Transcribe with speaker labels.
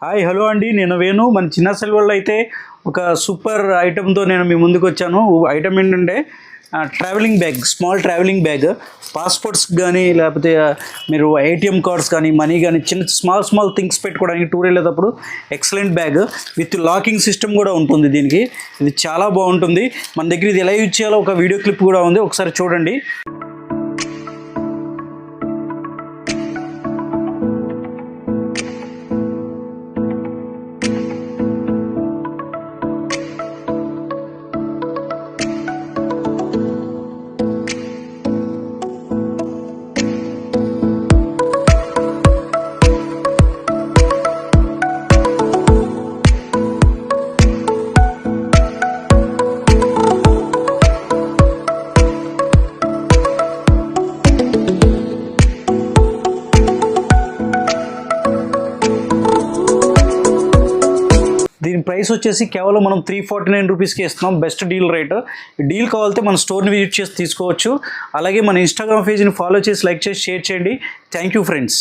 Speaker 1: Hi hello అండి, నేను వేణు. మన చిన్న సెల్వల్లో అయితే ఒక సూపర్ ఐటెంతో నేను మీ ముందుకు వచ్చాను. ఐటెం ఏంటంటే travelling bag, small travelling bag. Passports కానీ లేకపోతే మీరు ఏటీఎం కార్డ్స్ కానీ మనీ కానీ చిన్న స్మాల్ థింగ్స్ పెట్టుకోవడానికి టూర్ వెళ్ళేటప్పుడు excellent bag with locking system కూడా ఉంటుంది దీనికి. ఇది చాలా బాగుంటుంది. మన దగ్గర ఇది ఎలా యూజ్ చేయాలో ఒక వీడియో క్లిప్ కూడా ఉంది, ఒకసారి చూడండి. దీని ప్రైస్ వచ్చేసి కేవలం మనం 349 రూపీస్కి ఇస్తున్నాం. Best deal rate. డీల్ కావాలంటే మన స్టోర్ని విజిట్ చేసి తీసుకోవచ్చు. అలాగే మన ఇన్స్టాగ్రామ్ పేజ్ని ఫాలో చేసి లైక్ చేసి షేర్ చేయండి. Thank you friends.